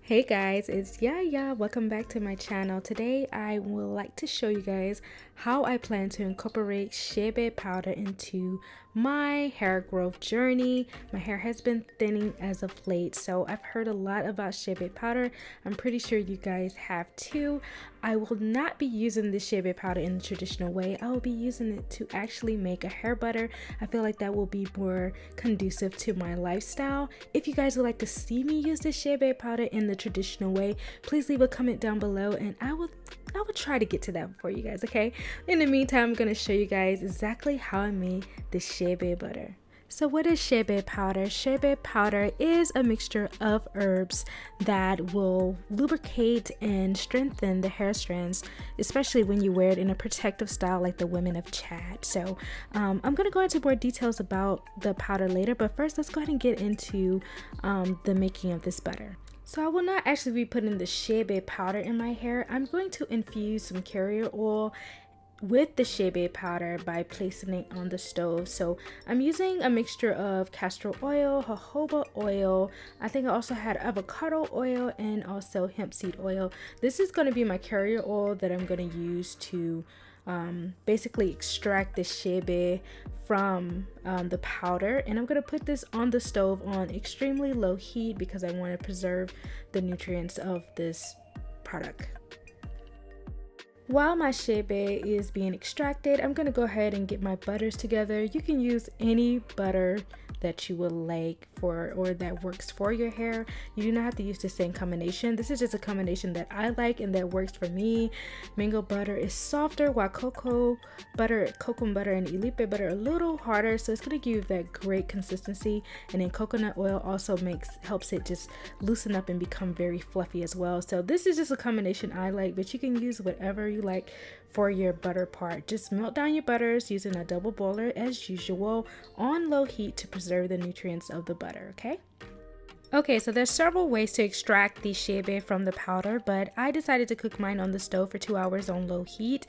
Hey guys, it's Yaya. Welcome back to my channel. Today I would like to show you guys how I plan to incorporate Chebe powder into my hair growth journey. My hair has been thinning as of late, so I've heard a lot about Chebe powder. I'm pretty sure you guys have too. I will not be using the Chebe powder in the traditional way. I will be using it to actually make a hair butter. I feel like that will be more conducive to my lifestyle. If you guys would like to see me use the Chebe powder in the traditional way, please leave a comment down below and I will try to get to that for you guys, okay? In the meantime, I'm going to show you guys exactly how I made the Chebe butter. So what is Chebe powder? Chebe powder is a mixture of herbs that will lubricate and strengthen the hair strands, especially when you wear it in a protective style like the women of Chad. So I'm going to go into more details about the powder later, but first let's go ahead and get into the making of this butter. So I will not actually be putting the Chebe powder in my hair. I'm going to infuse some carrier oil with the Chebe powder by placing it on the stove. So I'm using a mixture of castor oil, jojoba oil, I think I also had avocado oil and also hemp seed oil. This is going to be my carrier oil that I'm going to use to basically extract the Chebe from the powder, and I'm going to put this on the stove on extremely low heat because I want to preserve the nutrients of this product. While my Chebe is being extracted, I'm going to go ahead and get my butters together. You can use any butter that you would like for or that works for your hair. You do not have to use the same combination. This is just a combination that I like and that works for me. Mango butter is softer while cocoa butter and Elite butter are a little harder, so it's going to give you that great consistency. And then coconut oil also helps it just loosen up and become very fluffy as well. So this is just a combination I like, but you can use whatever you like for your butter part. Just melt down your butters using a double boiler as usual on low heat to preserve the nutrients of the butter, okay? Okay, so there's several ways to extract the Chebe from the powder, but I decided to cook mine on the stove for 2 hours on low heat.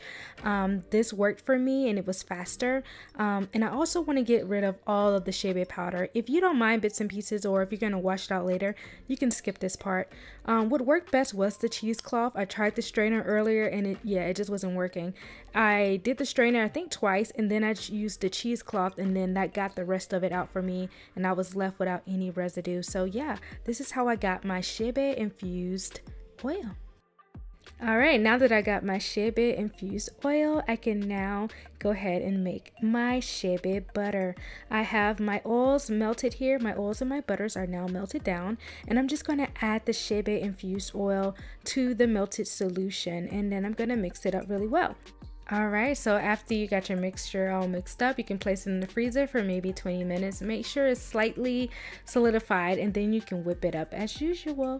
This worked for me and it was faster. And I also want to get rid of all of the Chebe powder. If you don't mind bits and pieces, or if you're going to wash it out later, you can skip this part. What worked best was the cheesecloth. I tried the strainer earlier and it just wasn't working. I did the strainer I think twice, and then I used the cheesecloth, and then that got the rest of it out for me and I was left without any residue. So yeah, this is how I got my Chebe infused oil. Alright, now that I got my Chebe infused oil, I can now go ahead and make my Chebe butter. I have my oils melted here. My oils and my butters are now melted down, and I'm just going to add the Chebe infused oil to the melted solution, and then I'm going to mix it up really well. Alright, so after you got your mixture all mixed up, you can place it in the freezer for maybe 20 minutes. Make sure it's slightly solidified, and then you can whip it up as usual.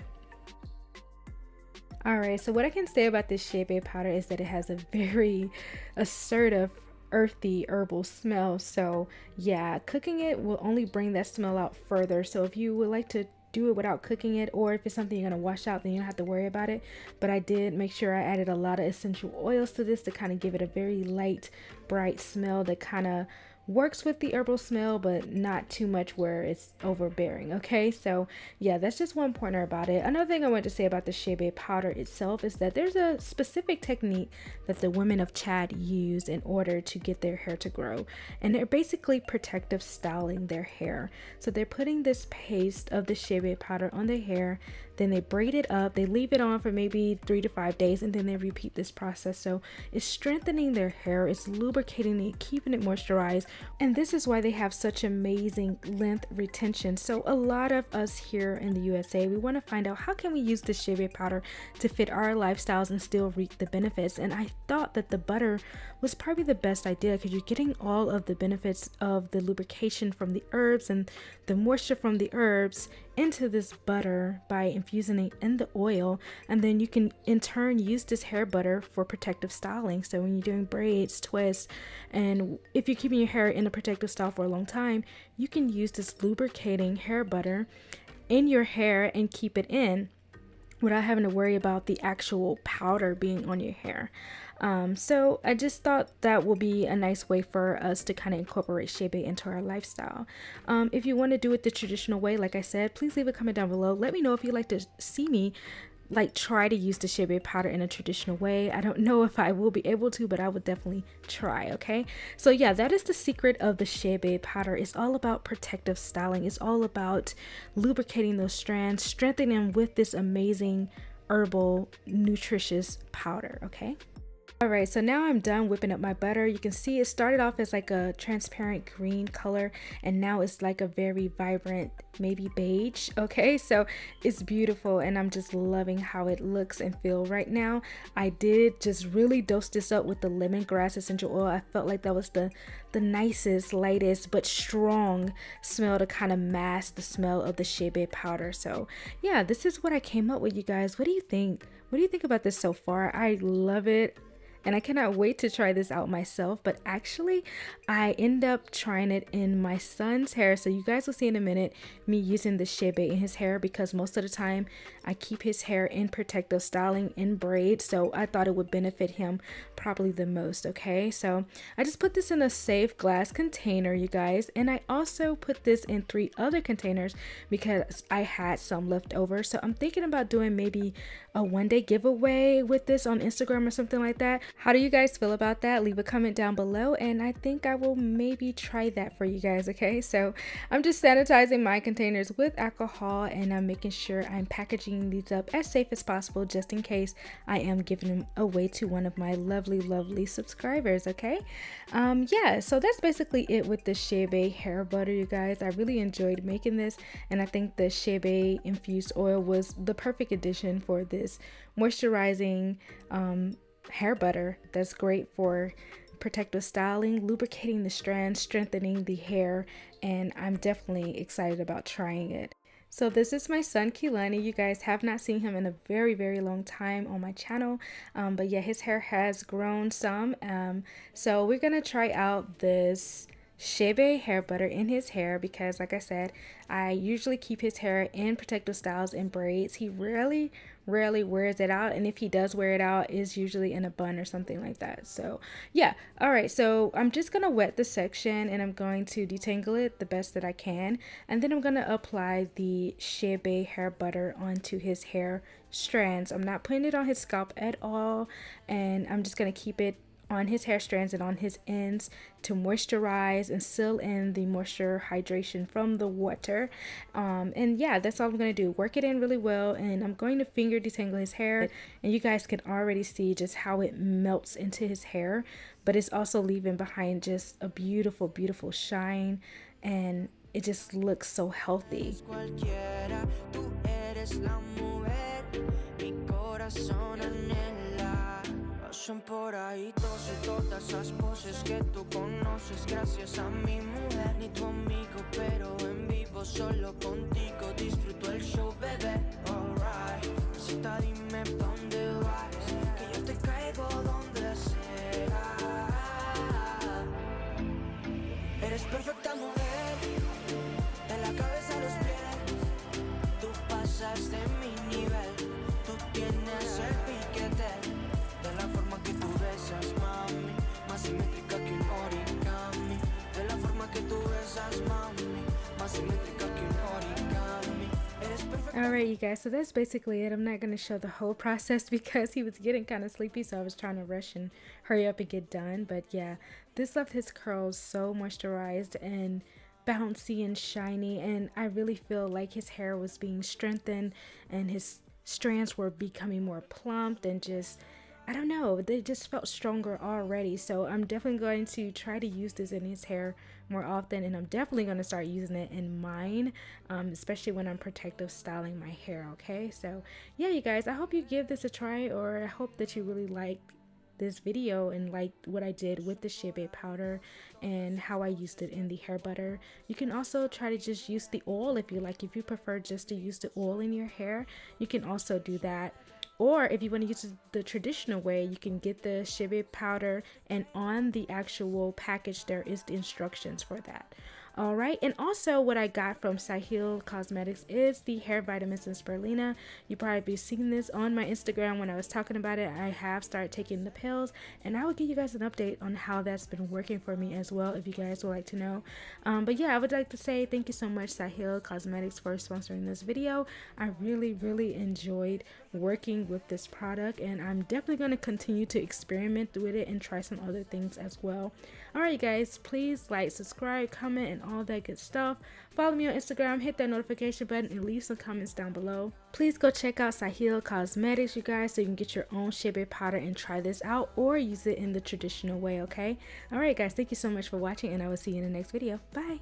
Alright, so what I can say about this Chebe powder is that it has a very assertive, earthy, herbal smell. So yeah, cooking it will only bring that smell out further. So if you would like to do it without cooking it, or if it's something you're going to wash out, then you don't have to worry about it. But I did make sure I added a lot of essential oils to this to kind of give it a very light, bright smell that kind of works with the herbal smell, but not too much where it's overbearing. Okay, so yeah, that's just one pointer about it. Another thing I want to say about the Chebe powder itself is that there's a specific technique that the women of Chad use in order to get their hair to grow, and they're basically protective styling their hair. So they're putting this paste of the Chebe powder on their hair, then they braid it up, they leave it on for maybe 3 to 5 days, and then they repeat this process. So it's strengthening their hair, it's lubricating it, keeping it moisturized, and this is why they have such amazing length retention. So a lot of us here in the USA, we want to find out how can we use this Chebe powder to fit our lifestyles and still reap the benefits. And I thought that the butter was probably the best idea because you're getting all of the benefits of the lubrication from the herbs and the moisture from the herbs into this butter by infusing it in the oil, and then you can in turn use this hair butter for protective styling. So when you're doing braids, twists, and if you're keeping your hair in a protective style for a long time, you can use this lubricating hair butter in your hair and keep it in without having to worry about the actual powder being on your hair. So I just thought that would be a nice way for us to kind of incorporate Chebe into our lifestyle. If you want to do it the traditional way, like I said, please leave a comment down below. Let me know if you'd like to see me like try to use the Chebe powder in a traditional way. I don't know if I will be able to, but I would definitely try. Okay, so yeah, that is the secret of the Chebe powder. It's all about protective styling. It's all about lubricating those strands, strengthening them with this amazing herbal nutritious powder. Okay, alright, so now I'm done whipping up my butter. You can see it started off as like a transparent green color, and now it's like a very vibrant, maybe beige. Okay, so it's beautiful, and I'm just loving how it looks and feel right now. I did just really dose this up with the lemongrass essential oil. I felt like that was the nicest, lightest, but strong smell to kind of mask the smell of the Chebe powder. So yeah, this is what I came up with, you guys. What do you think? What do you think about this so far? I love it. And I cannot wait to try this out myself, but actually I end up trying it in my son's hair. So you guys will see in a minute me using the Chebe in his hair, because most of the time I keep his hair in protective styling in braid. So I thought it would benefit him probably the most. Okay, so I just put this in a safe glass container, you guys. And I also put this in 3 other containers because I had some left over. So I'm thinking about doing maybe a one-day giveaway with this on Instagram or something like that. How do you guys feel about that? Leave a comment down below, and I think I will maybe try that for you guys. Okay, so I'm just sanitizing my containers with alcohol, and I'm making sure I'm packaging these up as safe as possible, just in case I am giving them away to one of my lovely subscribers. Okay, yeah, so that's basically it with the Chebe hair butter, you guys. I really enjoyed making this, and I think the Chebe infused oil was the perfect addition for this moisturizing hair butter that's great for protective styling, lubricating the strands, strengthening the hair, and I'm definitely excited about trying it. So this is my son Kehlani. You guys have not seen him in a very long time on my channel, but yeah, his hair has grown some. So we're gonna try out this Chebe hair butter in his hair, because like I said, I usually keep his hair in protective styles and braids. He rarely wears it out, and if he does wear it out, it's usually in a bun or something like that. So yeah, all right, so I'm just gonna wet the section, and I'm going to detangle it the best that I can, and then I'm gonna apply the Chebe hair butter onto his hair strands. I'm not putting it on his scalp at all, and I'm just gonna keep it on his hair strands and on his ends to moisturize and seal in the moisture hydration from the water. And yeah, that's all I'm going to do. Work it in really well, and I'm going to finger detangle his hair, and you guys can already see just how it melts into his hair, but it's also leaving behind just a beautiful shine, and it just looks so healthy. Por ahí todos y todas esas poses que tú conoces, gracias a mi mujer, ni tu amigo, pero en vivo solo contigo disfruto el show, bebé. Alright, cita, dime pa' dónde vas, que yo te caigo donde sea. Eres perfecta mujer, de la cabeza a los pies, tú pasas de mi nivel, tú tienes el piquete. De la forma que tú besas, mami, más simétrica que un origami. De la forma que tú besas, mami, más simétrica que un origami. Alright, you guys, so that's basically it. I'm not going to show the whole process because he was getting kind of sleepy, so I was trying to rush and hurry up and get done. But yeah, this left his curls so moisturized and bouncy and shiny, and I really feel like his hair was being strengthened and his strands were becoming more plump, and just, I don't know, they just felt stronger already. So I'm definitely going to try to use this in his hair more often, and I'm definitely going to start using it in mine, especially when I'm protective styling my hair. Okay, so yeah, you guys, I hope you give this a try, or I hope that you really liked this video and liked what I did with the Chebe powder and how I used it in the hair butter. You can also try to just use the oil if you like. If you prefer just to use the oil in your hair, you can also do that. Or if you want to use it the traditional way, you can get the Chebe powder, and on the actual package there is the instructions for that. All right, and also what I got from Sahel Cosmetics is the hair vitamins and spirulina. You probably be seeing this on my Instagram when I was talking about it. I have started taking the pills, and I will give you guys an update on how that's been working for me as well, if you guys would like to know. But yeah, I would like to say thank you so much, Sahel Cosmetics, for sponsoring this video. I really enjoyed working with this product, and I'm definitely going to continue to experiment with it and try some other things as well. All right, guys, please like, subscribe, comment, and all that good stuff. Follow me on Instagram, hit that notification button, and leave some comments down below. Please go check out Sahel Cosmetics, you guys, so you can get your own Chebe powder and try this out, or use it in the traditional way. Okay, all right, guys, thank you so much for watching, and I will see you in the next video. Bye.